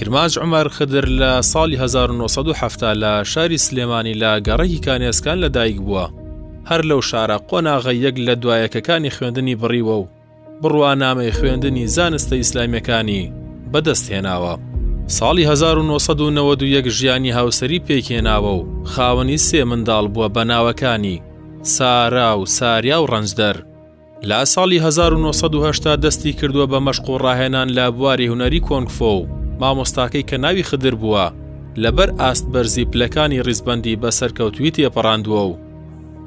کرماج عومەر خدر لە ساڵی 1970 لە شاری سلێمانی لە گەڕەکی کانێسکان لەدایک بووە. هەر لەو شارە قۆناغە یەک لە دوایەکەکانی خوێندنی بڕیوە و بڕوانامەی خوێندنی زانستە ئیسلامیەکانی بەدەستهێناوە. ساڵی 1991 ژیانی هاوسەری پێکهێناوە و خاوەنی 3 منداڵ بووە بە ناوەکانی سارا و ساریا و ڕەنجدەر. لە ساڵی 1970 دەستی کردووە بە مەشق و ڕاهێنان لە بواری هونەری کۆنگفۆ و مامۆستاکەی کە ناوی خدر بووە لەبەر ئاست بەرزی پلەکانی ڕیزبەندی بە سەرکەوتووی تێپەڕاندووە و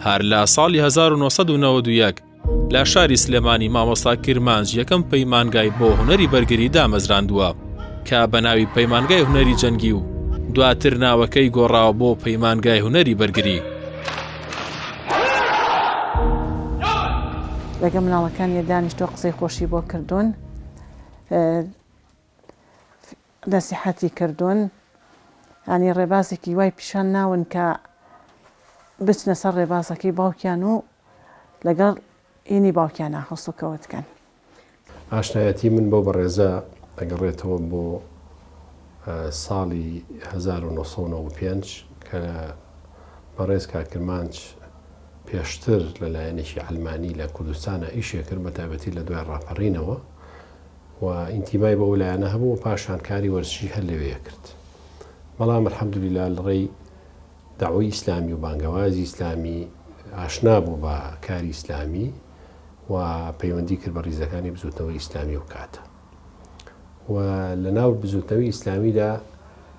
هەر لە ساڵی 1991 لە شاری سلێمانی مامۆستا کرمانج یەکەم پەیمانگای بۆ هونەری بەرگری دامەزراندووە کە بە ناوی پەیمانگای هونەری جەنگی و دواتر ناوەکەی گۆڕاوە بۆ پەیمانگای هونەری بەرگری. لەگەڵ مناڵەکانی دانیشتۆ قسەی خۆشی بۆ کردوون، نەسیحەتی کردوون، ینی ڕێبازێکی وای پیشان ناون کە بچنە سەر ڕێبازەکەی باوکیان و لەگەڵ ئینی باوکیانە هەست و کەوت بکەن. ئاشنایەتی من بۆ بەڕێزە ئەگەڕێتەوە بۆ ساڵی 1995 کە بەڕێز کاکرمانج پێشتر لەلایەنێکی ئەلمانی لە کوردستانە ئیشێکرد بە تایبەتی لە دوای ڕاپەڕینەوە و ئینتیمای بە ئەولایەنە هەبوو و پاشان کاری وەرزشی هەر لەوەیە کرد. بەڵام الحەمدولیلا لەڕێی داوای ئیسلامی و بانگەوازی ئیسلامی ئاشنا بوو بە کاری ئیسلامی و پەیوەندی کرد بە ڕیزەکانی بزوتنەوەی ئیسلامی و کاتە و لە ناو بزوتنەوەی ئیسلامیدا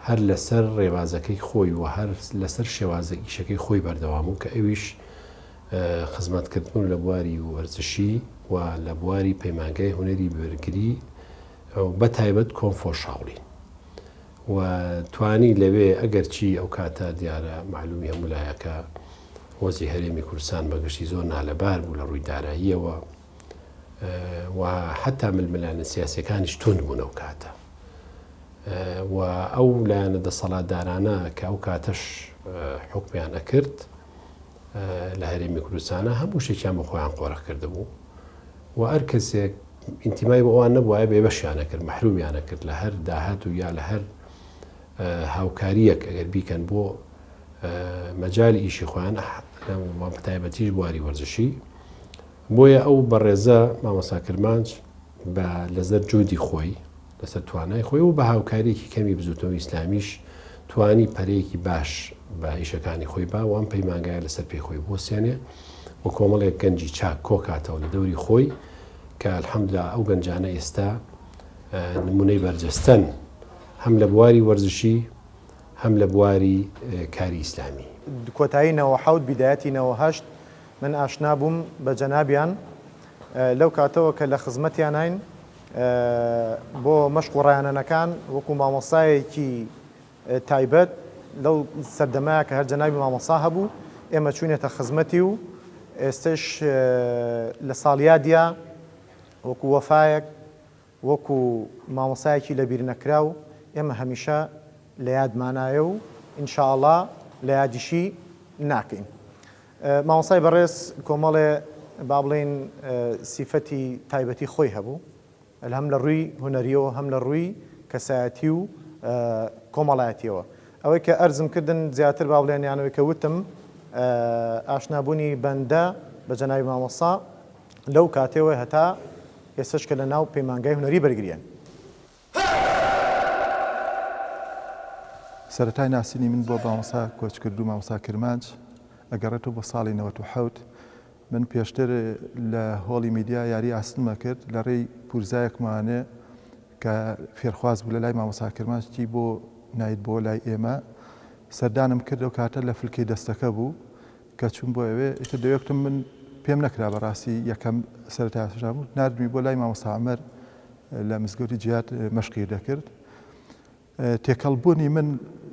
هەر لەسەر ڕێبازەکەی خۆی و هەر لەسەر شێوازە ئیشەکەی خۆی بەردەوام و کە ئەویش خزمەتکردن لە بواری وەرزشی و لە بواری پەیمانگای هونەری بەرگری بە تایبەت کۆنفۆشاڵی و توانی لەوێ ئەگەرچی ئەو کاتە دیارە معلومی هەمولایەکە وەزی هەرێمی کوردستان بەگشتی زۆر نالەبار بوو لە ڕووی داراییەوە و حتا ململانە سیاسەکانیش تون بوون ئەو کاتە و ئەو لایەنە دەسەڵاتدارانە کە ئەو کاتەش حکمیان ئەکرد لە هەرێمی کوردستانە هەموو شتێکیان بە خۆیان قۆڕە کردبوو و هەر کەسێک ئینتیمای بە ئەوان نەبووایە بێبەشیانە کرد، مەحرومیانە کرد لە هەر داهات و یا لە هەر هاوکاریەک ئەگەر بیکەن بۆ مەجای ئیشی خۆیان بە تایبەتیش بواری وەرزشی. بۆیە ئەو بەڕێزە مامۆستا کرمانج بە لەسەر جودی خۆی لەسەر توانای خۆی و بە هاوکاریەکی کەمی بزوتنەوەی ئیسلامیش توانی پەرەیەکی باش بە ئیشەکانی خۆی با و ئەم پەیمانگایە لەسەر پێی خۆی بۆسێنێ و کۆمەڵێک گەنجی چاک کۆکاتەوە لە دەوری خۆی کە الحەمدوللا ئەو گەنجانە ئێستا نمونەی بەرجەستن هەم لە بواری وەرزشی هەم لە بواری کاری ئیسلامی. کۆتایی 97 بیدایەتی 98 من ئاشنا بووم بە جەنابیان لەو کاتەوە کە لە خزمەتیان هاین بۆ مەشق و ڕایانەنەکان وەکو مامۆستایەکی تایبەت لەو سەردەمایە کە هەر جەنابی مامۆستا هەبوو ئێمە چوونێتە خزمەتی و ئێستش لە ساڵیادیا وەکو وەفایەک وەکو مامۆسایەکی لەبیر نەکرا و ئێمە هەمیشە لە یادمانایە و ئینشاءڵڵا لە یادیشی ناکەین. مامۆستای بەڕێز کۆمەڵێ با بڵێن سیفەتی تایبەتی خۆی هەبوو هەم لە ڕووی هونەریەوە هەم لە ڕووی کەسایەتی و کۆمەڵایەتیەوە. ئەوەی کە ئەرزم کردن زیاتر با بڵێن یانەوەی کە وتم ئاشنابوونی بەندە بە جەنابی مامۆستا لەو کاتێوە هەتا ئێستش کە لە ناو پەیمانگای هونەری بەرگریان. سەرەتای ناسینی من بۆ مامۆستا کۆچکردو مامۆستا کرمانج ئەگەڕێتەوە بۆ ساڵی 97 من پێشتر لە هۆڵی میدیا یاری ئاستمە کرد لە ڕێی پورزایەکمانێ کە فێرخواز بوو لە لای مامۆستا کرمانجی بۆ نایت بۆ لای ئێمە سەردانم کرد و کاتە لە فلکەی دەستەکە بوو کە چوون بۆ ئەوێ ئیتر دەوێتم من پێم نەکرا بەڕاستی یەکەم سەرەتایشا بوو نردمی بۆ لای مامۆستا عەمەر لە مزگەوتی جیهاد مەشقی دەکرد. تێکەڵبوونی من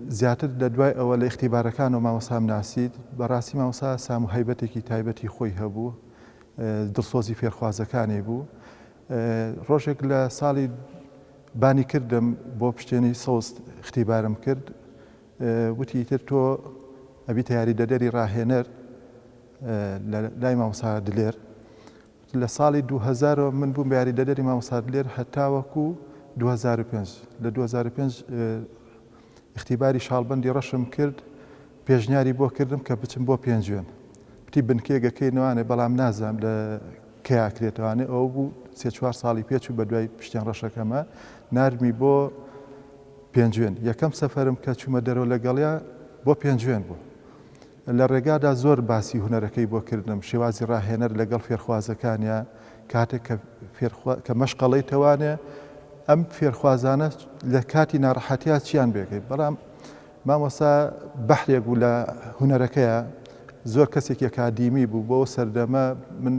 زیاتر لە دوای ئەوە لە ئیختیبارەکان و مامۆستام ناسید بەڕاستی مامۆستا سام و هەیبەتێکی تایبەتی خۆی هەبوو دڵسۆزی فێرخوازەکانی بوو. ڕۆژێک لە ساڵی بانی کردم بۆ پشتێنی سەوست اختیبارم کرد وتی تر تۆ ئەبیتە یاریدەدەری ڕاهێنەر لای مامۆستا دلێر لە ساڵی 2000 من بووم بە یاریدەدەری مامۆستا دلێر هەتاوەکو 2005 لە 2005 اختیباری شاڵبەندی ڕەشم کرد پێشنیاری بۆ کردم کە بچم بۆ پێنجوێن پتی بنکێگەکەی بەڵام نازانم لە کەیاکرێتوانێ ئەو بوو 3-4 ساڵی پێچ و بە دوای پشتیان ڕەشەکەمە نرمی بۆ پێنجوێن یەکەم سەفەرم کە چوومە دەرەوە لەگەڵیا بۆ پێنجوێن بوو لە ڕێگادا زۆر باسی هونەرەکەی بۆ کردم شێوازی ڕاهێنەر لەگەڵ فێرخوازەکانیە کاتێک کە مەشقەڵەی تەوانێ ئەم فێرخوازانە لە کاتی ناڕەحەتیا چیان بێکەی بەڵام مامۆستا بەحرێک بوو لە هونەرەکەیە زۆر کەسێک ئەکادیمی بوو بۆ سەردەمە من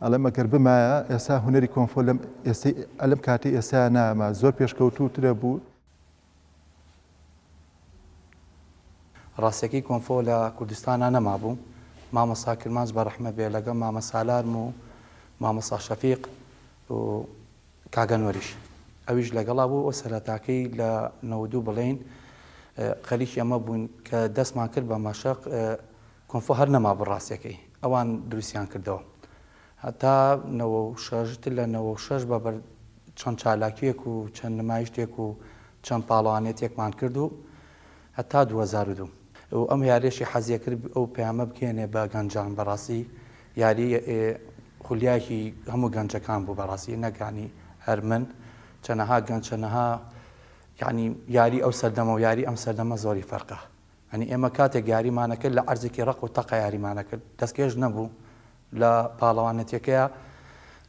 ئەڵەم ئەگەر بمایە ئێستا هونەری کۆنفۆ ئەلم کاتی ئێستا نامە زۆر پێشکەوتوترە بوو. ڕاستیەکەی کۆنفۆ لە کوردستانە نەما بوو مامۆستا کرمانج بە ڕەحمە بێ لەگەڵ مامە سالارم و مامۆستا شەفیق و کاگەنوەریش ئەویش لەگەڵا بوو ئەو سەرەتاکەی لە 92 بڵێن خەریکی ئەمە بوون کە دەستمان کرد بە مەشق کۆنفۆ هەر نەما بوو ڕاستیەکەی ئەوان دروستیان کردەوە هەتا 96 لە 96 بەبەر چەند چالاکیەک و چەند نمایشتێک و چەند پاڵەوانێتێکمان کرد و هەتا 2002 ئەم یاریشی حەزیە کرد ئەو پەیامە بکێنێ بە گەنجان بەڕاستی یاری خولیایەکی هەموو گەنجەکان بوو بەڕاستی نەگانی هەر من چەنەها گەنج چەنەها یعنی یاری ئەو سەردەمە و یاری ئەم سەردەمە زۆری فەرقە ئەنی ئێمە کاتێک یاریمانەکرد لە عەرزێکی ڕق و تەقە یاریمانەکرد دەستکێش نەبوو لە پاڵەوانەتیەکەیە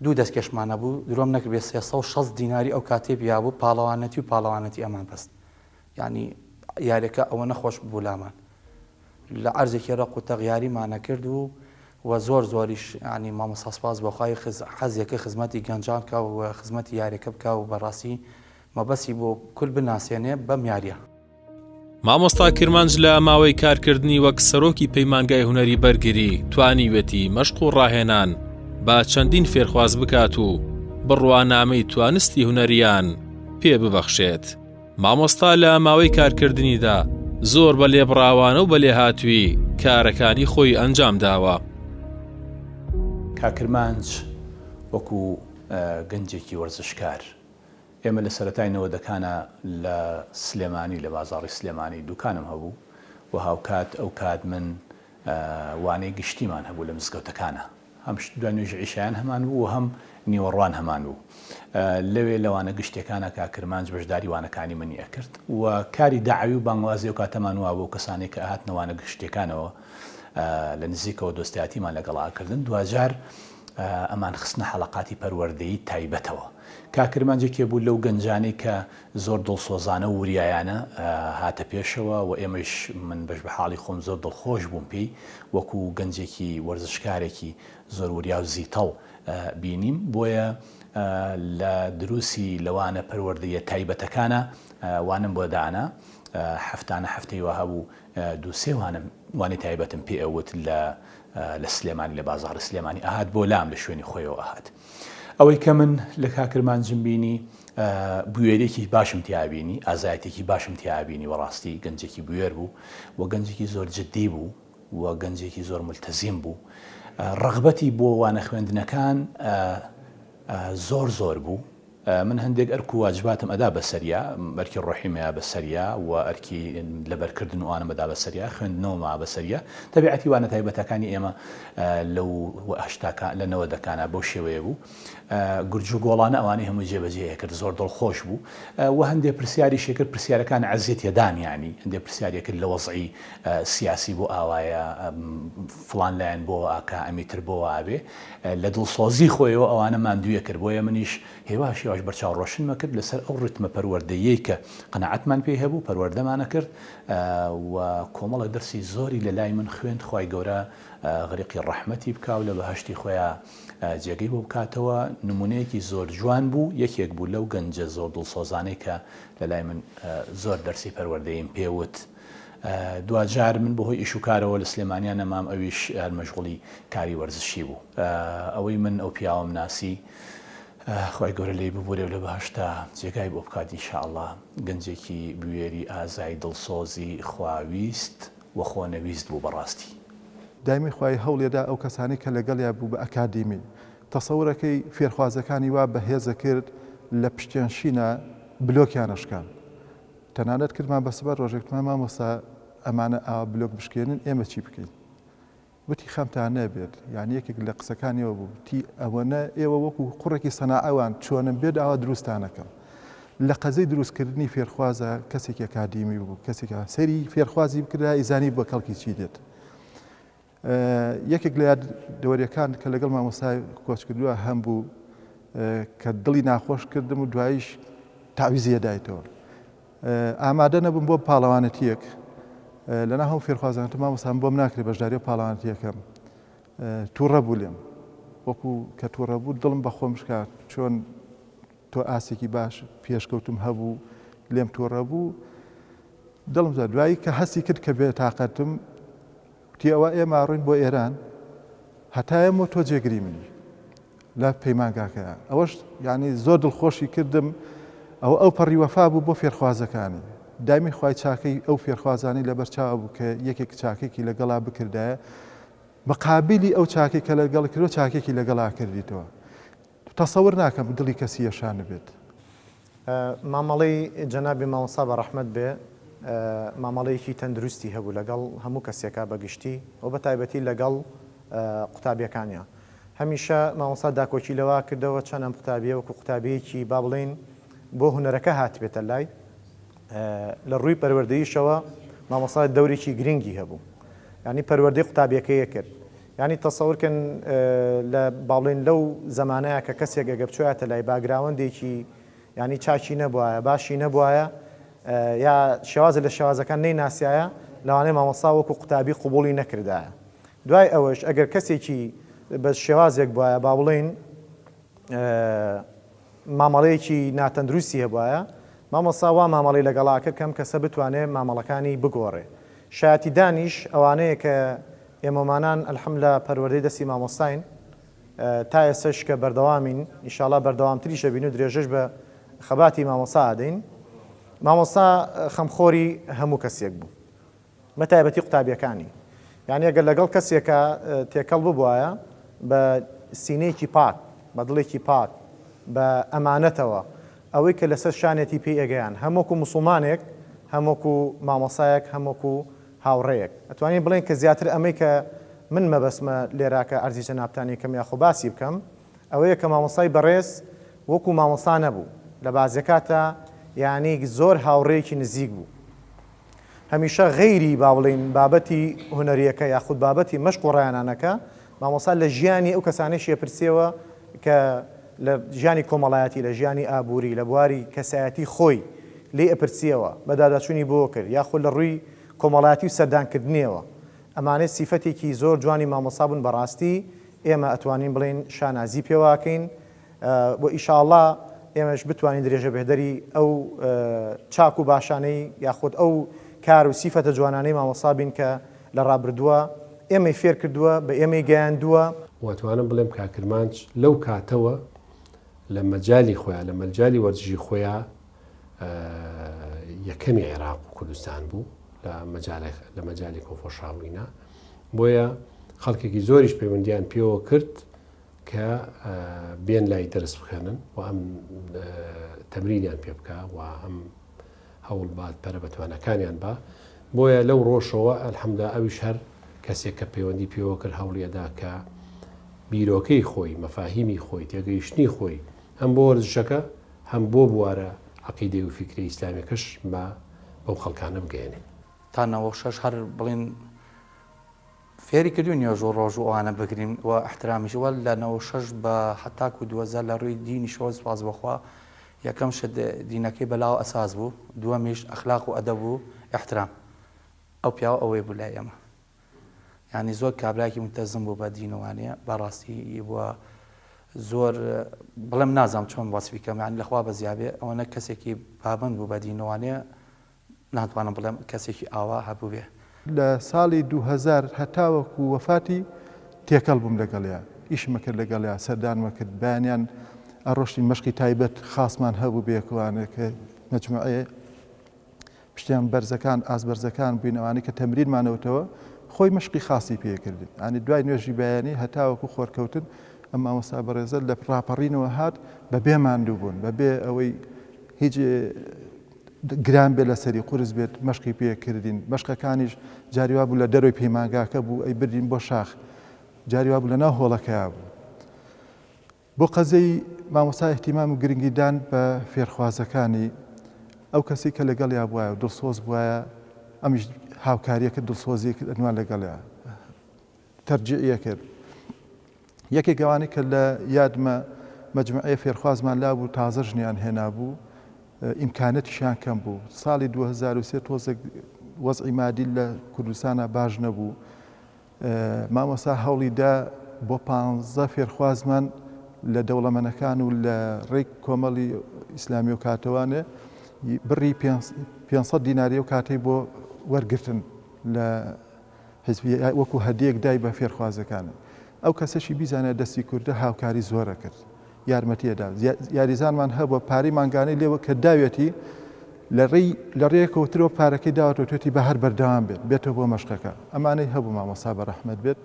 دوو دەستکێشمانە بوو درۆم نەکرد بێ 360 دیناری ئەو کاتێ بیا بوو پاڵەوانەتی و پاڵەوانەتی ئەمان بەست یعنی یاریەکە ئەوە نەخۆش بوو لامان لە عەرزێکی ڕق و تەق یاریمانە کرد و زۆر زۆریش ینی مامۆستا سپاس بۆخوای حەزیەکە خزمەتی گەنجان کە و خزمەتی یاریەکە بکە و بەڕاستی مەبەستی بۆ کورد بناسیێنێ بەم یاریە. مامۆستا کرمانج لە ماوەی کارکردنی وەک سەرۆکی پەیمانگای هونەری بەرگری توانیوێتی مەشق و ڕاهێنان با چەندین فێرخواز بکات و بڕوانامەی توانستی هونەریان پێ ببەخشێت. مامۆستا لە ماوەی کارکردنیدا زۆر بە لێبڕاوانە و بە لێهاتووی کارەکانی خۆی ئەنجام داوە. کاکرمانج وەکو گەنجێکی وەرزشکار ئێمە لە سەرەتاینەوە دەکانە لە سلێمانی لە بازاڕی سلێمانی دوکانم هەبوو و هاوکات ئەو کات من وانەی گشتیمان هەبوو لە مزگەوتەکانە هەم دوای نوێژی عیشایان هەمان بوو و هەم نیوەڕوان هەمان بوو لەوێ لەوانە گشتەکانە کاکرمانج بەشداری وانەکانی منی ئەکرد و کاری داعوی و بانگوازی و کاتەمان وا بۆ کەسانێک کە هاتنەوانە گشتەکانەوە لە نزیکەوە دۆستایەتیمان لەگەڵاکردن دوجار ئەمان خستنە حەڵەقاتی پەروەردەیی تایبەتەوە کاکرمانجێکێ بوو لەو گەنجانەی کە زۆر دڵسۆزانە و وریایانە هاتە پێشەوە و ئێمەش من بەش بە حاڵی خۆم زۆر دڵخۆش بووم پێی وەکو گەنجێکی وەرزشکارێکی زۆر وریا و زیتەڵ بینیم بۆیە لە دروسی لەوانە پەروەردەیە تایبەتەکانە وانم بۆ دانا هەفتانە هەفتەی وە هەبوو دووسێ وانی تایبەتم پێ ئەوت لە سلێمانی لە بازاڕی سلێمانی ئاهات بۆ لام لە شوێنی خۆیەوە ئاهات ئەوەی کە من لە کاکرمانجم بینی بوێرێکی باشم تیابینی ئازایەتێکی باشم تیابینی وەڕاستی گەنجێکی بوێر بوو و گەنجێکی زۆر جددی بوو و گەنجێکی زۆر ملتەزیم بوو ڕغبەتی بۆ وانە خوێندنەکان زۆر بوو من هەندێک ئەرک و واجباتم ئەدا بەسەریا بەرکی ڕۆحیمەیە بەسەریا و ئەرکی لەبەرکردن و ئانەمەدا بەسەریا خوێندنەوەما بەسەریا تەبیعەتی وانە تایبەتەکانی ئێمە لەو لە نەوەدەکانە بەو شێوەیە بوو گورج و گۆڵانە ئەوانەی هەموو جێبەجێ کرد زۆر دڵخۆش بوو و هەندێک پرسیاری شێکرد پرسیارەکان عەزیەتیەدان ینی هەندێک پرسیارێکرد لە وەزعی سیاسی بۆ ئاوایە فڵان لایەن بۆ ئاکا ئەمیتر بۆ ئابێ لە دڵسۆزی خۆیەوە ئەوانە ماندوویە کرد بۆیە منیش هێواشی بەرچاو ڕۆشنمە کرد لەسەر ئەو ڕتمە پەروەردەیەی کە قەنەعەتمان پێی هەبوو پەروەردەمانە کرد و کۆمەڵە دەرسی زۆری لە لای من خوێند خوای گەورە غەریقی ڕەحمەتی بکاو لە بەهەشتی خۆیان جێگەی بۆ بکاتەوە نمونەیەکی زۆر جوان بوو یەکێک بوو لەو گەنجە زۆر دڵسۆزانەی کە لە لای من زۆر دەرسی پەروەردەییم پێوت دوجار من بەهۆی ئیشوکارەوە لە سلێمانیان نەمام ئەویش مەشغوڵی کاری وەرزشی بوو ئەوەی من ئەو پیاوەم ناسی خی گەورە لی ببوورێ لە بەهشتا جێگای بۆ بکات ئینشاءڵڵا گەنجێکی بوێری ئازای دڵسۆزی خواویست و خۆنەویست بوو بەڕاستی دایمی خی هەوڵێدا ئەو کەسانی کە لەگەڵیا بوو بە ئەکادیمی تەسەورەکەی فێرخوازەکانی وا بەهێزە کرد لە پشتیانشینە بلۆکیانەشکان تەنانەت کردمان بەسەبەر ڕۆژێکمان مامۆستا ئەمانە ئاوا بلۆک بشکێنن ئێمە چی بکەین وتی خەمتان نەبێت یان یەکێک لە قسەکانیەوە بوو تی ئەوەنە ئێوە وەکو قوڕێکی سەناعەوان چۆنم بێت ئاوا دروستانەکەم لە قەزەی دروستکردنی فێرخوازە کەسێک ئەکادیمی بوو کەسێکە سەری فێرخوازی بکرا ئیزانی بە کەڵکی چی دێت یەکێک لە یادەوەریەکان کە لەگەڵ مامۆستای کۆچ کردووە هەم بوو کە دڵی ناخۆش کردم و دواییش تاویزی دایتەوە ئامادە نەبووم بۆ پاڵەوانەتیەک لەنا هەم فێرخوازانەکە مامۆستام بۆم ناکرێت بەشداری پاڵەوانەتیەکەم تووڕە بوو لێم وەکو کە تووڕە بوو دڵم بەخۆم شکات چۆن تۆ ئاسێکی باش پێشکەوتم هەبوو لێم تووڕە بوو دڵم زار دوایی کە هەستی کرد کە بێ تااقەتم تی ئەوە ئێمە ڕوین بۆ ئێران هەتایەمەوە تۆ جێگری منی لە پەیمانگاکەیە ئەوەش یعنی زۆر دڵخۆشی کردم ئەو پەڕی وەفا بوو بۆ فێرخوازەکانی دامی خوای چاکەی ئەو فێرخوازانی لەبەر چاوە بوو کە یەکێک چاکێکی لەگەڵا بکردایە مقابلی ئەو چاکێک کە لەگەڵ کردو چاکێکی لەگەڵا کردیتەوە تەسەور ناکەم دڵی کەسی یەشان بێت مامەڵەی جەنابی مامۆستا بە ڕەحمەت بێ مامەڵەیەکی تەندروستی هەبوو لەگەڵ هەموو کەسێکا بەگشتی و بە تایبەتی لەگەڵ قوتابیەکانیە هەمیشە مامۆستا داکۆکی لەوە کردەوە چەند ئەم قوتابیە وەکو قوتابیەکی با بڵێن بۆ هونەرەکە هاتبێتە لای لە ڕووی پەروەردەییشەوە مامۆستا دەورێکی گرنگی هەبوو ینی پەروەردەی قوتابیەکەیە کرد ینی تەسەورکن لە باڵێن لەو زمانەیە کە کەسێک ئەگە بچواتە لای باگراوەندێکی ینی چاچی نەبووایە باشی نەبووایە یا شێوازە لە شێوازەکان نەیناسیایە لەوانەیە مامۆستا وەکو قوتابی قوبوڵی نەکردایە دوای ئەوەش ئەگەر کەسێکی بە شێوازێک بواە با بڵێن مامەڵەیەکی ناتەندروستی هەبواە مامۆستا وا مامەڵی لەگەڵاکە کەم کەسە بتوانێت مامەڵەکانی بگۆڕێ شایەتی دانیش ئەوانەیە کە ئێمەمانان ئەلحەمدوللا پەروەردەی دەستی مامۆستاین تا ئێسش کە بەردەوامین ئینشاڵڵا بەردەوامتریشە بین و درێژەش بە خەباتی مامۆستا ئادەین مامۆستا خەمخۆری هەموو کەسێک بوو بە تایبەتی قوتابیەکانی یعنی ئەگەر لەگەڵ کەسێکە تێکەڵ ببوایە بە سینەیەکی پاک بە دڵێکی پاک بە ئەمانەتەوە ئەوەی کە لەسەر شانێتی پێی ئەگەیان هەمووکو موسڵمانێک هەمووکو مامۆسایەک هەمووکو هاوڕێیەک ئەتوانین بڵێن کە زیاتر ئەمەی کە من مەبەسمە لێراکە ئەرزی جەنابتانی کەم یاخۆ باسی بکەم ئەوەیە کە مامۆستای بەڕێز وەکو مامۆستا نەبوو لە بازیەکاتە یعنی زۆر هاوڕێیەکی نزیک بوو هەمیشە غەیری با بڵێن بابەتی هونەریەکە یاخود بابەتی مەشق و ڕایانانەکە مامۆستا لە ژیانی ئەو کەسانەی شێپرسیەوە کە لە ژیانی کۆمەڵایەتی لە ژیانی ئابووری لە بواری کەسایەتی خۆی لێ ئەپرسیەوە بەداداچوونی بۆ کرد یاخود لە ڕووی کۆمەڵایەتی و سەردانکردنیەوە ئەمانەی سیفەتێکی زۆر جوانی مامۆستا بوون بەڕاستی ئێمە ئەتوانین بڵێن شانازی پێواکەین بۆ ئیشاءڵڵا ئێمەش بتوانین درێژە بێدەری ئەو چاک و باشانەی یاخود ئەو کار و سیفەتە جوانانەی مامۆستا بین کە لە ڕابردووە ئێمەی فێر کردووە بە ئێمەی گەیاندووە واتوانم بڵێم کاکرمانچ لەو کاتەوە لە مەجای خۆیان لە مەجای وەرزشی خۆیان یەکەمی عێراق و کوردستان بوو لە مەجای کۆفۆشاوینە بۆیە خەڵکێکی زۆریش پەیوەندیان پێوە کرد کە بێن لای دەرس بخێنن و ئەم تەمرینیان پێ بکە و ئەم هەوڵ بات پەرە بەتوانەکانیان بە بۆیە لەو ڕۆژەوە ئەلحەمدوللا ئەویش هەر کەسێک کە پەیوەندی پێوە کرد هەوڵیەدا کە بیرۆکەی خۆی مەفاهیمی خۆی تێگەیشتنی خۆی هەم بۆ وەرزشەکە هەم بۆ بوارە عەقیدەی و فیکری ئیسلامیەکەش بەو خەڵکانە بگەێنێ تا 96 هەر بڵێن فێری کردوین ژۆ ڕۆژ و ئەوانە بگرین و احترامیشوە لە 96 بە حتاکو 2000 لە ڕووی دینی شۆ سپاس بەخوا یەکەم شت دینەکەی بەلاو ئەساس بوو دووەمیش ئەخلاق و ئەدەب و احترام ئەو پیاوە ئەوەی بوو لای ئێمە یعنی زۆر کابراایکی متەزم بوو بە دینەوانەیە بەڕاستی بووە زۆر بڵێم نازانم چۆن وەسفی کەم یعنی لەخوا بە زیابێ ئەوەنە کەسێکی پابند بوو بە دینەوانەیە ناتوانم بڵێم کەسێکی ئاوا هەبوو بێ لە ساڵی 2000 هەتاوەکو وەفاتی تێکەڵ بووم لەگەڵیا ئیشمە کرد لەگەڵیا سەردانمە کرد بەیانیان ئەڕۆشتی مەشقی تایبەت خاصمان هەبوو بێکوانە کە مەجموعەیە پشتیان بەرزەکان ئازبەرزەکان بووینەوانی کە تەمرینمانەوتەوە خۆی مەشقی خاصی پێکردن ئەنی دوای نوێژی بەیانی هەتاوەکو خۆرکەوتن ئەم مامۆستا بەڕێزە لە ڕاپەڕینەوە هات بە بێ ماندوو بوون بە بێ ئەوەی هیچ گران بێت لە سەری قورس بێت مەشقی پێکردین مەشقەکانیش جاریوا بوو لە دەروی پەیمانگاکە بوو ئەی بردین بۆ شاخ جاریوا بوو لە ناو هۆڵەکەیا بوو بۆ قەزەی مامۆستا احتیمام و گرنگیدان بە فێرخوازەکانی ئەو کەسی کە لەگەڵ یا بواە و دڵسۆز بواە ئەمیش هاوکاریەکە دڵسۆزی ئەنوان لەگەڵیا تەرجیعە کرد یەکێک ئەوانەی کە لە یادمە مەجموعەیە فێرخوازمان لا بوو تازە ژنیان هێنا بوو ئیمکانەتیشان کەم بوو ساڵی 2023 تۆزێک وەزعی مادی لە کوردستانە باش نەبوو مامۆستا هەوڵیدا بۆ 15 فێرخوازمان لە دەوڵەمەنەکان و لە ڕێی کۆمەڵی ئیسلامی و کاتەوانێ بڕی 500 دیناری و کاتەی بۆ وەرگرتن لە حزبی وەکو هەدیەک دای بە فێرخوازەکان ئەو کەسەشی بیزانە دەستی کوردە هاوکاری زۆرە کرد یارمەتیەدا یاریزانمان هەبووە پارەی مانگانەی لێوە کە داوێتی لە ڕێکەوترەوە پارەکەی داوەتەوە توێتی بە هەر بەردەوام بێت بێتەوە بۆ مەشقەکە ئەمانەی هەبوو مامۆستا بە ڕەحمەت بێت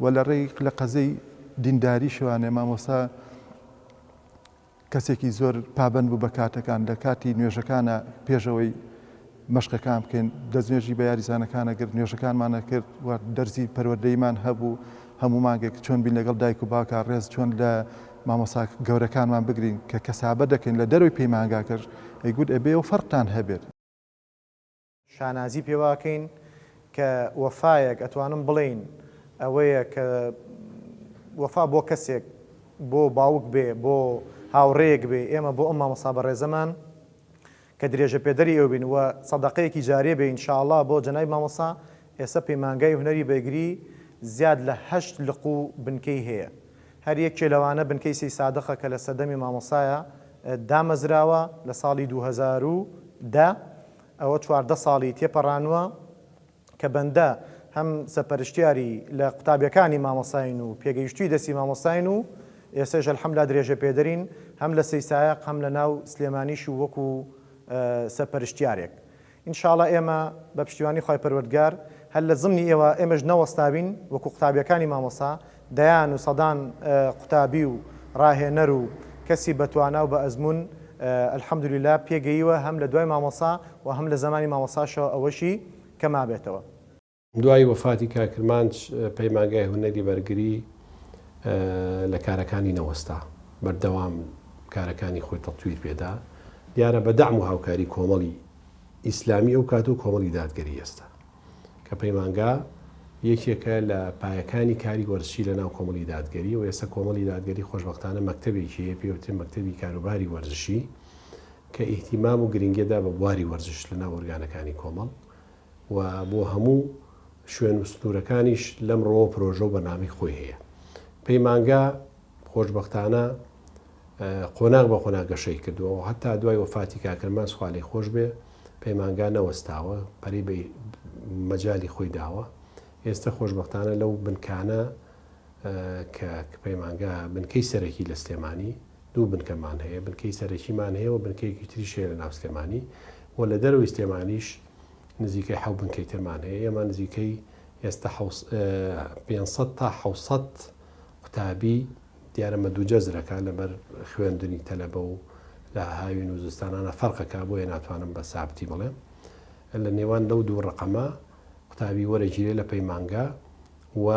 و لە ڕێی لە قەزەی دینداری شوانێ مامۆستا کەسێکی زۆر پابند بوو بە کاتەکان لە کاتی نوێژەکانە پێشەوەی مەشقەکان بکەین دەستنوێژی بە یاریزانەکانە کرد نوێژەکانمانە کرد و دەرزی پەروەردەیمان هەبوو هەموو مانگێک چۆن بین لەگەڵ دایک و باوکە ڕێز چۆن لە مامۆستا گەورەکانمان بگرین کە کەسابە دەکەین لە دەروی پەیمانگاکەش ئەیگوت ئەبێ و فەرقتان هەبێت شانازی پێواکەین کە وەفایەک ئەتوانم بڵین ئەوەیە کە وەفا بۆ کەسێک بۆ باوک بێ بۆ هاوڕێک بێ ئێمە بۆ ئەم مامۆستا بەڕێزەمان کە درێژە پێدەری ئەو بین وە سەدەقەیەکی جارێ بێ ئینشاءڵڵا بۆ جەنای مامۆستا ئێستا پەیمانگای هونەری بەگری زیاد لە 8 لقو بنکەی هەیە هەر یەک لەوانە بنکەی سی سادەخە کە لە سەردەمی مامۆسایە دامەزراوە لە ساڵی 2010 ئەوە 14 ساڵی تێپەڕانوە کە بەندە هەم سەپەرشتیاری لە قوتابیەکانی مامۆساین و پێگەیشتووی دەستی مامۆساین و ئێستاژە الحەمدوللا درێژە پێدەرین هەم لە سەیسایەق هەم لە ناو سلێمانیش و وەکو سەپەرشتیارێک ئینشاڵڵا ئێمە بە پشتیوانی خی پەروەردگار هەر لە زمنی ئێوە ئێمەش نەوەستابین وەکو قوتابیەکانی مامۆسا دەیان و سەدان قوتابی و ڕاهێنەر و کەسی بەتوانە و بە ئەزمون الحەمدوللا پێگەیوە هەم لە دوای مامۆسا و هەم لە زمانی مامۆساشەوە ئەوەشی کەما بێتەوە دوای وەفاتی کاکرمانچ پەیمانگای هونەری بەرگری لە کارەکانی نەوەستا بەردەوام کارەکانی خۆی تەطویر پێدا دیارە بە دەعم و هاوکاری کۆمەڵی ئیسلامی ئەو کات و کۆمەڵی دادگەری ئێستا کە پەیمانگا یەکێکە لە پایەکانی کاری وەرزشی لە ناو کۆمەڵی دادگەری و ئێستا کۆمەڵی دادگەری خۆشبەختانە مەکتەبێکی هەیە پێوترێ مەکتەبی کاروباری وەرزشی کە ئیهتیمام و گرنگێدا بە بواری وەرزش لە ناو ئۆرگانەکانی کۆمەڵ و بۆ هەموو شوێن و سنوورەکانیش لەم ڕۆ پرۆژە و بەنامی خۆی هەیە پەیمانگا خۆشبەختانە قۆناغ بە قۆناغگەشەی کردووە و هەتا دوای وەفاتی کاکرمان سوخوالەی خۆش بێ پەیمانگا نەوەستاوە پەری بە مەجای خۆی داوە ئێستا خۆشبەختانە لەو بنکانە کە پەیمانگا بنکەی سەرەکی لە سلێمانی دوو بنکەمان هەیە بنکەی سەرەکیمان هەیە و بنکەیەکی تریشەیە لە ناو سلێمانی و لە دەروی سلێمانیش نزیکەی حەو بنکەی ترمان هەیە ئێمە نزیکەی ئێستا 500 تا 600 قوتابی دیارەمە دوو جەزرەکە لەبەر خوێندنی تەلەبە و لە هاوین و زستانانە فەرقەکە بۆیە ناتوانم بە سابتی بڵێم لە نێوان لەو دوو ڕقەمە قوتابی وەرەگیرێ لە پەیمانگا و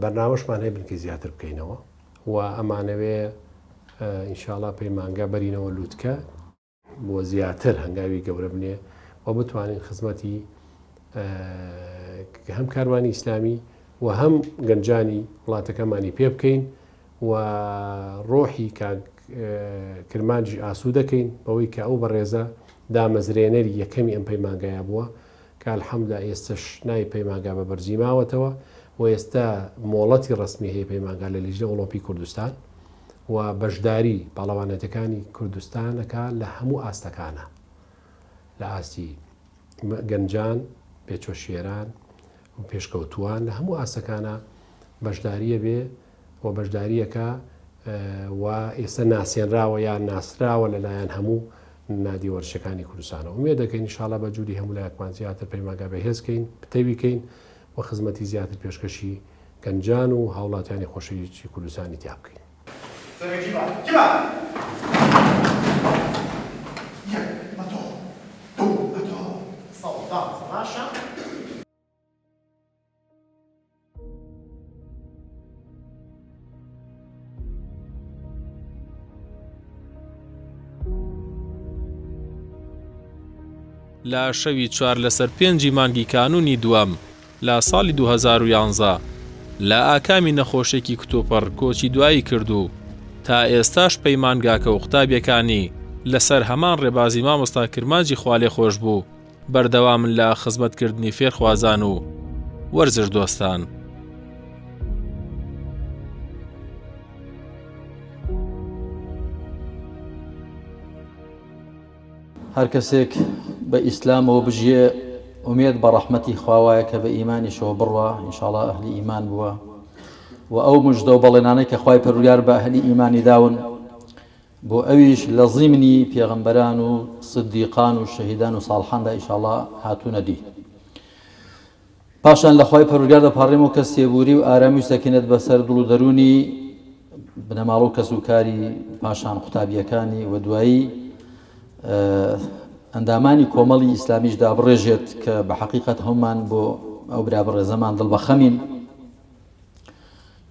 بەرنامەشمان هەیە بنکەی زیاتر بکەینەوە و ئەمانەوێ ئینشاءڵڵا پەیمانگا بەرینەوە لووتکە بۆ زیاتر هەنگاوی گەورە بنێ و بتوانین خزمەتی هەم کاروانی ئیسلامی و هەم گەنجانی وڵاتەکەمانی پێ بکەین و ڕۆحی کرمانجی ئاسوو دەکەین بەوەی کە ئەو بەڕێزە دامەزرێنەری یەکەمی ئەم پەیمانگایە بووە کە الحەمدوللا ئێستش ناوی پەیمانگا بە بەرزی ماوەتەوە و ئێستا مۆڵەتی ڕسمی هەیە پەیمانگا لە لیژنە ئۆلۆمپی کوردستان و بەشداری پاڵەوانێتەکانی کوردستانەکە لە هەموو ئاستەکانە لە ئاستی گەنجان پێچۆشێران و پێشکەوتووان لە هەموو ئاستەکانە بەشداریە بێ و بەشداریەکە و ئێستا ناسێنراوە یان ناسراوە لەلایەن هەموو نادی وەرزشەکانی کوردستانەوە ئومێد دەکەین ئینشاڵڵا بە جوودی هەموو لایەکمان زیاتر پەیمانگا بەهێزکەین پتەویکەین و خزمەتی زیاتر پێشکەشی گەنجان و هاوڵاتیانی خۆشەویستی کوردستانی تیا بکەین. لە شەوی 4/5 مانگی کانونی دووەم لە ساڵی 2011 لە ئاکامی نەخۆشێکی کتۆپەر کۆچی دوایی کردو تا ئێستاش پەیمانگاکە و قوتابیەکانی لەسەر هەمان ڕێبازی مامۆستا کرمانجی خوالێ خۆش بوو بەردەوامن لە خزمەتکردنی فێرخوازان و وەرزش دۆستان. هەر کەسێک بە ئیسلامەوە بژێ ئومێد بە ڕەحمەتی خواوایە کە بە ئیمانیشەوە بڕوە ئینشاڵڵا ئەهلی ئیمان بووە و ئەو مژدە و بەڵێنانەی کە خوای پەروەردگار بە ئەهلی ئیمانی داون بۆ ئەویش لە زیمنی پێغەمبەران و سدیقان و شەهیدان و ساڵحاندا ئینشاڵڵا هاتوونە دی. پاشان لە خوای پەروەردگار دەپاڕێمەوە کە سێبووری و ئارامی و سەکینەت بەسەر دڵ و دەرونی بنەماڵ و کەسوکاری پاشان قوتابیەکانی و دوایی ئەندامانی کۆمەڵی ئیسلامیش دابڕێژێت کە بە حەقیقەت هەمومان بۆ ئەو برابڕێزەمان دڵ بە خەمین.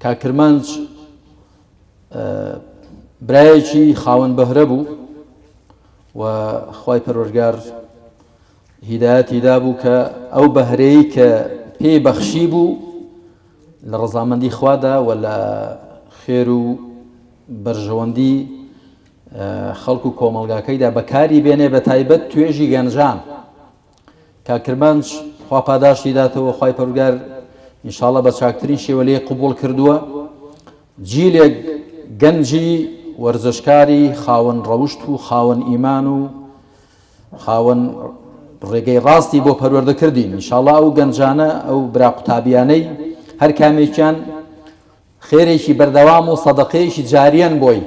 کاکرمانج برایەکی خاوەن بەهرە بوو و خوای پەروەردگار هیدایەتی دابوو کە ئەو بەهرەیە کە پێی بەخشی بوو لە ڕەزامەندی خوادا و لە خێر و بەرژەوەندی خەڵک و کۆمەڵگاکەیدا بەکاری بێنێ بە تایبەت توێژی گەنجان. کاکرمانج خوا پاداشتی داتەوە خوای پەروەردگار ئینشاڵڵا بە چاکترین شێوە لێ قبوڵ کردووە. جیلێک گەنجی وەرزشکاری خاوەن ڕەوشت و خاوەن ئیمان و خاوەن ڕێگەی ڕاستی بۆ پەروەردەکردین. ئینشاڵڵا ئەو گەنجانە ئەو برا قوتابیانەی هەر کامێکیان خێرێکی بەردەوام و سەدەقەیەکی جاریان بۆی